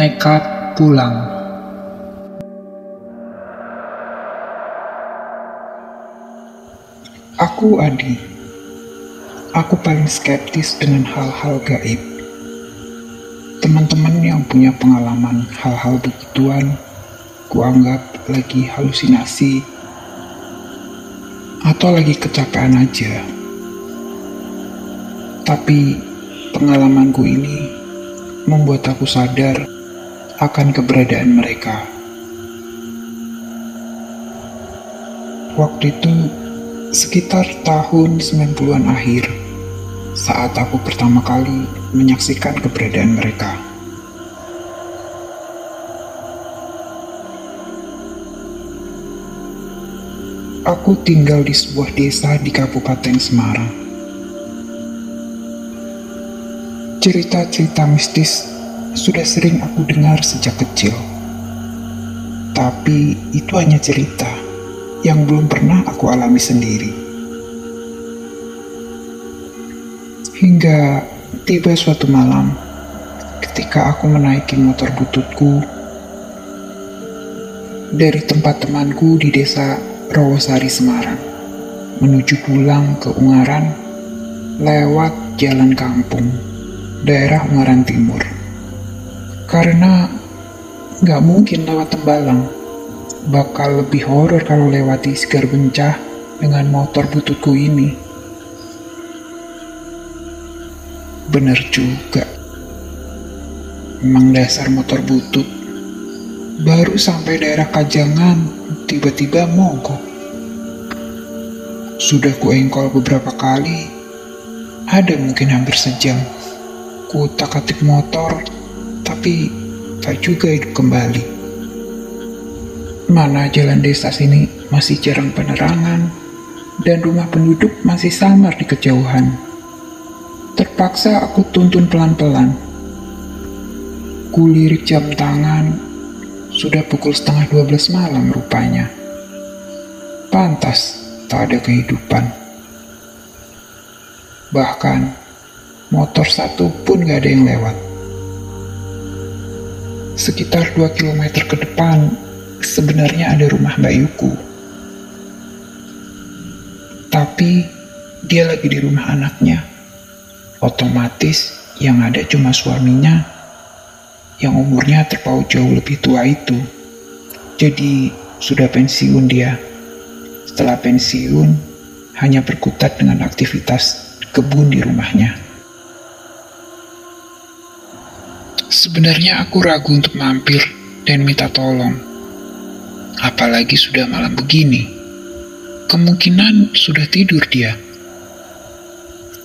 nekat pulang. Aku Adi. Aku paling skeptis dengan hal-hal gaib. Teman-teman yang punya pengalaman hal-hal begituan, kuanggap lagi halusinasi atau lagi kecapean aja. Tapi pengalamanku ini membuat aku sadar akan keberadaan mereka. Waktu itu sekitar tahun 90-an akhir, saat aku pertama kali menyaksikan keberadaan mereka. Aku tinggal di sebuah desa di Kabupaten Semarang. Cerita-cerita mistis sudah sering aku dengar sejak kecil. Tapi itu hanya cerita yang belum pernah aku alami sendiri. Hingga tiba suatu malam ketika aku menaiki motor bututku dari tempat temanku di desa Rawasari, Semarang, menuju pulang ke Ungaran lewat jalan kampung, daerah Ungaran Timur. Karena nggak mungkin lewat Tembalang, bakal lebih horor kalau lewati Segar Bencah dengan motor bututku ini. Bener juga, memang dasar motor butut. Baru sampai daerah Kajangan, tiba-tiba mogok. Sudah kuengkol beberapa kali, ada mungkin hampir sejam. Kutak-atik motor, tapi tak juga hidup kembali. Mana jalan desa sini masih jarang penerangan, dan rumah penduduk masih samar di kejauhan. Terpaksa aku tuntun pelan-pelan. Kulirik jam tangan, sudah pukul 11:30 malam rupanya. Pantas tak ada kehidupan. Bahkan motor satu pun gak ada yang lewat. Sekitar 2 kilometer ke depan sebenarnya ada rumah Mbak Yuku. Tapi dia lagi di rumah anaknya. Otomatis yang ada cuma suaminya yang umurnya terpaut jauh lebih tua itu. Jadi sudah pensiun dia. Setelah pensiun hanya berkutat dengan aktivitas kebun di rumahnya. Sebenarnya aku ragu untuk mampir dan minta tolong. Apalagi sudah malam begini. Kemungkinan sudah tidur dia.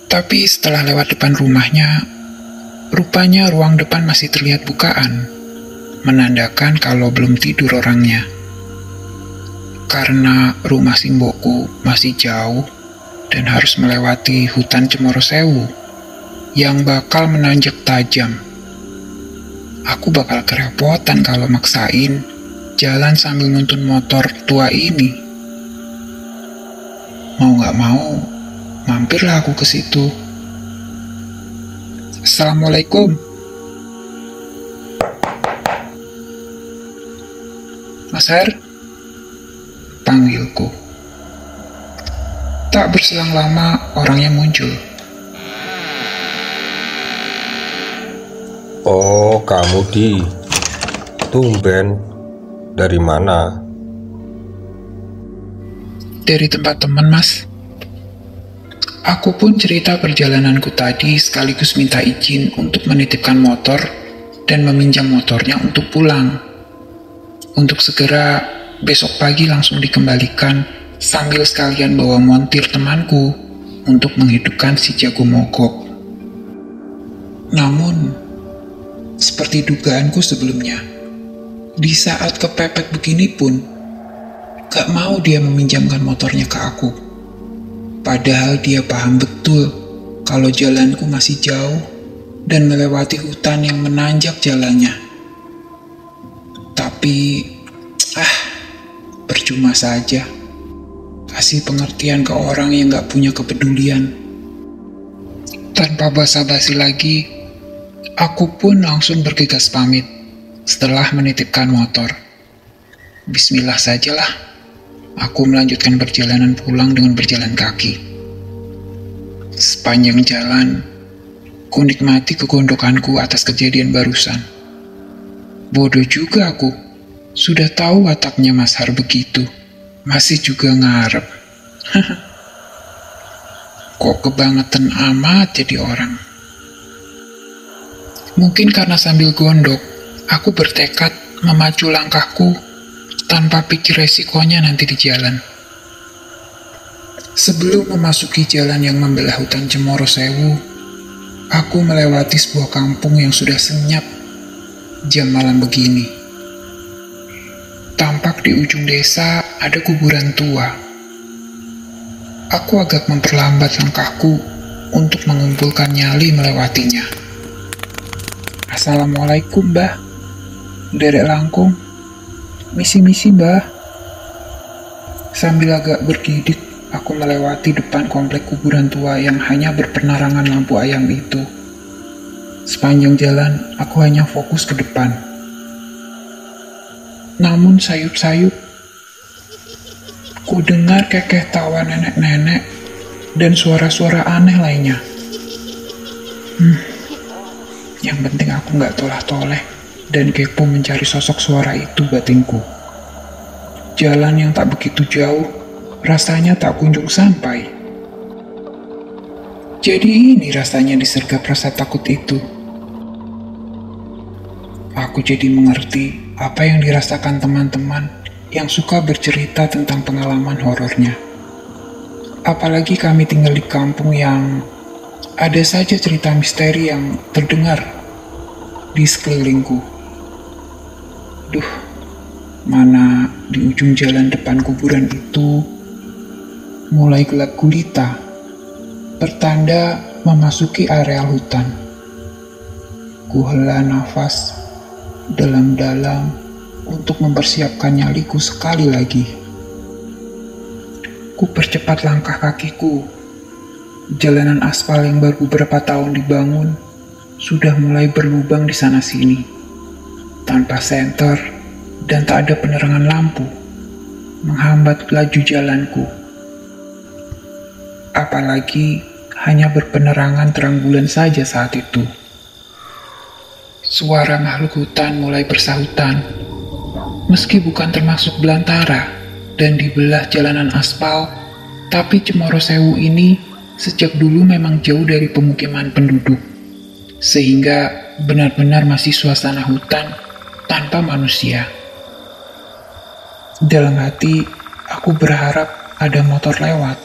Tapi setelah lewat depan rumahnya, rupanya ruang depan masih terlihat bukaan, menandakan kalau belum tidur orangnya. Karena rumah simbokku masih jauh dan harus melewati hutan Cemoro Sewu yang bakal menanjak tajam. Aku bakal kerepotan kalau maksain jalan sambil nuntun motor tua ini. Mau gak mau, mampirlah aku ke situ. Assalamualaikum. Mas Her, panggilku. Tak berselang lama orangnya muncul. Oh, kamu Di. Tumben. Dari mana? Dari tempat teman, Mas. Aku pun cerita perjalananku tadi sekaligus minta izin untuk menitipkan motor dan meminjam motornya untuk pulang. Untuk segera besok pagi langsung dikembalikan sambil sekalian bawa montir temanku untuk menghidupkan si jago mogok. Namun, seperti dugaanku sebelumnya, di saat kepepet begini pun, gak mau dia meminjamkan motornya ke aku. Padahal dia paham betul kalau jalanku masih jauh dan melewati hutan yang menanjak jalannya. Tapi, percuma saja. Kasih pengertian ke orang yang gak punya kepedulian. Tanpa basa-basi lagi, aku pun langsung bergegas pamit setelah menitipkan motor. Bismillah sajalah. Aku melanjutkan perjalanan pulang dengan berjalan kaki. Sepanjang jalan, ku nikmati kegondokanku atas kejadian barusan. Bodoh juga aku. Sudah tahu wataknya Mas Har begitu, masih juga ngarep. Kok kebangetan amat jadi orang. Mungkin karena sambil gondok, aku bertekad memacu langkahku tanpa pikir resikonya nanti di jalan. Sebelum memasuki jalan yang membelah hutan Cemoro Sewu, aku melewati sebuah kampung yang sudah senyap jam malam begini. Tampak di ujung desa ada kuburan tua. Aku agak memperlambat langkahku untuk mengumpulkan nyali melewatinya. Assalamualaikum, Mbah. Derek langkung. Misi-misi, Mbah. Sambil agak bergidik, aku melewati depan komplek kuburan tua yang hanya berpenerangan lampu ayam itu. Sepanjang jalan, aku hanya fokus ke depan. Namun sayup-sayup, ku dengar kekeh tawa nenek-nenek dan suara-suara aneh lainnya. Yang penting aku gak tolah-toleh dan kepo mencari sosok suara itu batinku. Jalan yang tak begitu jauh, rasanya tak kunjung sampai. Jadi ini rasanya disergap rasa takut itu. Aku jadi mengerti apa yang dirasakan teman-teman yang suka bercerita tentang pengalaman horornya. Apalagi kami tinggal di kampung yang ada saja cerita misteri yang terdengar di sekelilingku. Duh, mana di ujung jalan depan kuburan itu mulai gelap gulita, pertanda memasuki areal hutan. Ku hela nafas dalam-dalam untuk mempersiapkan nyaliku sekali lagi. Ku percepat langkah kakiku. Jalanan aspal yang baru beberapa tahun dibangun sudah mulai berlubang di sana-sini. Tanpa senter dan tak ada penerangan lampu, menghambat laju jalanku. Apalagi hanya berpenerangan terang bulan saja saat itu. Suara makhluk hutan mulai bersahutan. Meski bukan termasuk belantara dan dibelah jalanan aspal, tapi Cemoro Sewu ini sejak dulu memang jauh dari pemukiman penduduk, sehingga benar-benar masih suasana hutan tanpa manusia. Dalam hati, aku berharap ada motor lewat.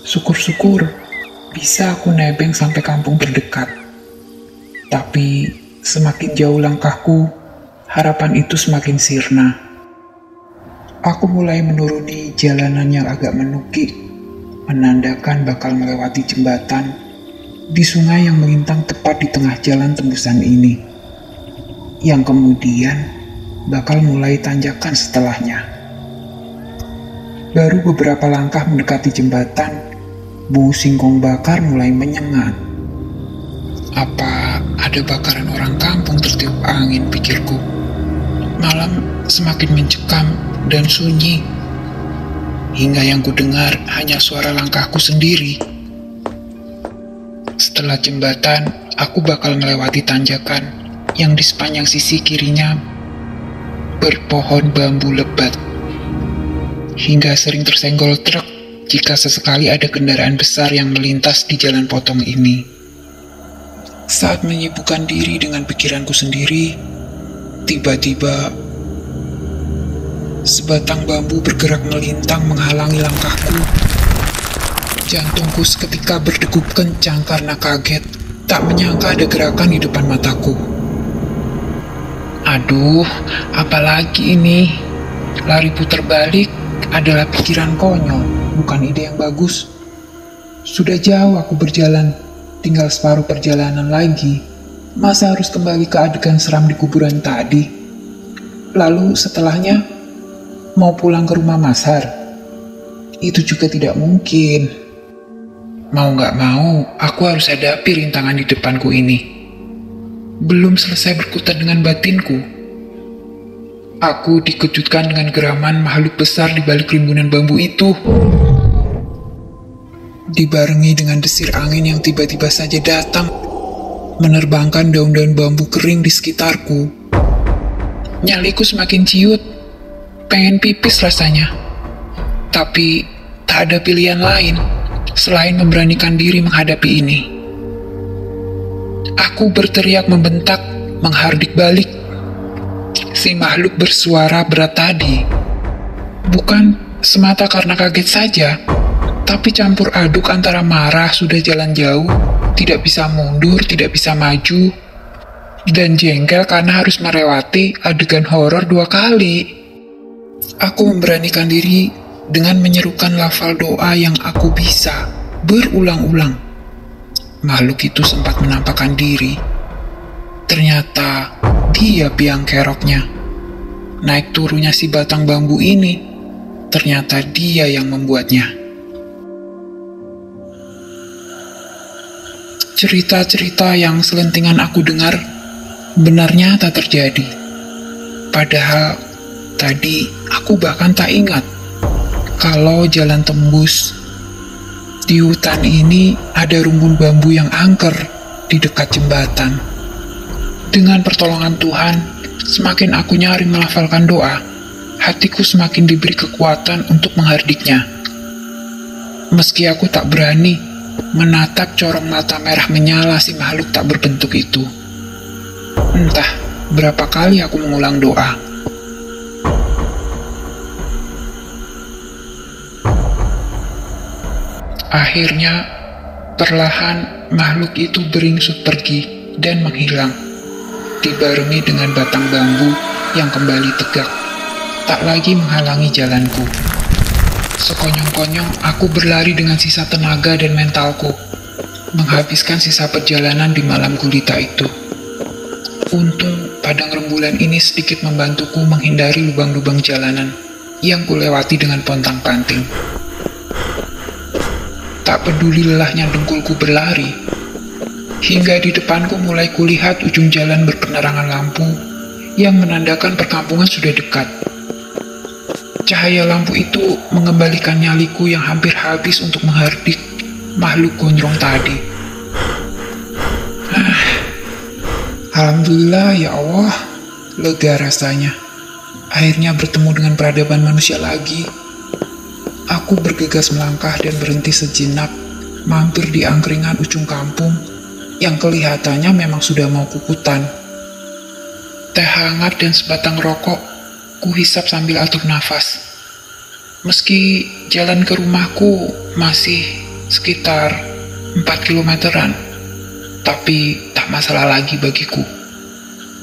Syukur-syukur bisa aku nebeng sampai kampung terdekat. Tapi semakin jauh langkahku, harapan itu semakin sirna. Aku mulai menuruni jalanan yang agak menukik, menandakan bakal melewati jembatan di sungai yang melintang tepat di tengah jalan tembusan ini, yang kemudian bakal mulai tanjakan setelahnya. Baru beberapa langkah mendekati jembatan, bau singkong bakar mulai menyengat. Apa ada bakaran orang kampung tertiup angin, pikirku. Malam semakin mencekam dan sunyi, hingga yang kudengar hanya suara langkahku sendiri. Setelah jembatan, aku bakal melewati tanjakan yang di sepanjang sisi kirinya berpohon bambu lebat, hingga sering tersenggol truk jika sesekali ada kendaraan besar yang melintas di jalan potong ini. Saat menyibukkan diri dengan pikiranku sendiri, tiba-tiba sebatang bambu bergerak melintang menghalangi langkahku. Jantungku seketika berdegup kencang karena kaget, tak menyangka ada gerakan di depan mataku. Aduh, apalagi ini? Lari putar balik adalah pikiran konyol, bukan ide yang bagus. Sudah jauh aku berjalan, tinggal separuh perjalanan lagi. Masa harus kembali ke adegan seram di kuburan tadi? Lalu setelahnya, mau pulang ke rumah Mas Har? Itu juga tidak mungkin. Mau gak mau, aku harus hadapi rintangan di depanku ini. Belum selesai berkutat dengan batinku, Aku dikejutkan dengan geraman makhluk besar di balik rimbunan bambu itu. Dibarengi dengan desir angin yang tiba-tiba saja datang, menerbangkan daun-daun bambu kering di sekitarku. Nyaliku semakin ciut, pengen pipis rasanya. Tapi tak ada pilihan lain selain memberanikan diri menghadapi ini. Aku berteriak membentak, menghardik balik. Si makhluk bersuara berat tadi bukan semata karena kaget saja, tapi campur aduk antara marah sudah jalan jauh, tidak bisa mundur, tidak bisa maju, dan jengkel karena harus melewati adegan horor 2 kali. Aku memberanikan diri dengan menyerukan lafal doa yang aku bisa berulang-ulang. Makhluk itu sempat menampakkan diri. Ternyata dia biang keroknya. Naik turunnya si batang bambu ini, ternyata dia yang membuatnya. Cerita-cerita yang selentingan aku dengar benarnya tak terjadi. Padahal tadi aku bahkan tak ingat kalau jalan tembus. Di hutan ini ada rumpun bambu yang angker di dekat jembatan. Dengan pertolongan Tuhan, semakin aku nyari melafalkan doa, hatiku semakin diberi kekuatan untuk menghardiknya. Meski aku tak berani menatap corong mata merah menyala si makhluk tak berbentuk itu. Entah berapa kali aku mengulang doa. Akhirnya, perlahan makhluk itu beringsut pergi dan menghilang, dibarengi dengan batang bambu yang kembali tegak, tak lagi menghalangi jalanku. Sekonyong-konyong aku berlari dengan sisa tenaga dan mentalku, menghabiskan sisa perjalanan di malam gulita itu. Untung padang rembulan ini sedikit membantuku menghindari lubang-lubang jalanan yang kulewati dengan pontang-panting. Tak peduli lelahnya dengkulku berlari, hingga di depanku mulai kulihat ujung jalan berpenerangan lampu yang menandakan perkampungan sudah dekat. Cahaya lampu itu mengembalikan nyaliku yang hampir habis untuk menghardik makhluk gondrong tadi. Alhamdulillah ya Allah, lega rasanya. Akhirnya bertemu dengan peradaban manusia lagi. Aku bergegas melangkah dan berhenti sejenak, mampir di angkringan ujung kampung yang kelihatannya memang sudah mau kukutan. Teh hangat dan sebatang rokok kuhisap sambil atur nafas. Meski jalan ke rumahku masih sekitar 4 kilometeran, tapi tak masalah lagi bagiku.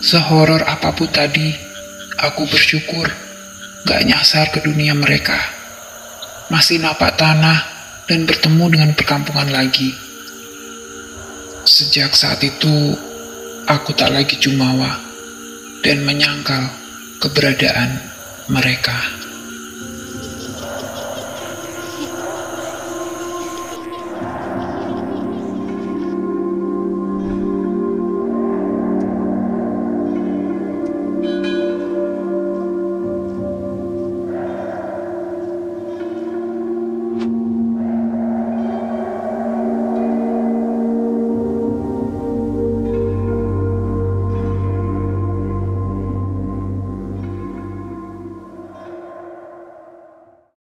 Sehoror apapun tadi, aku bersyukur gak nyasar ke dunia mereka. Masih napak tanah dan bertemu dengan perkampungan lagi. Sejak saat itu, aku tak lagi jumawa dan menyangkal keberadaan mereka.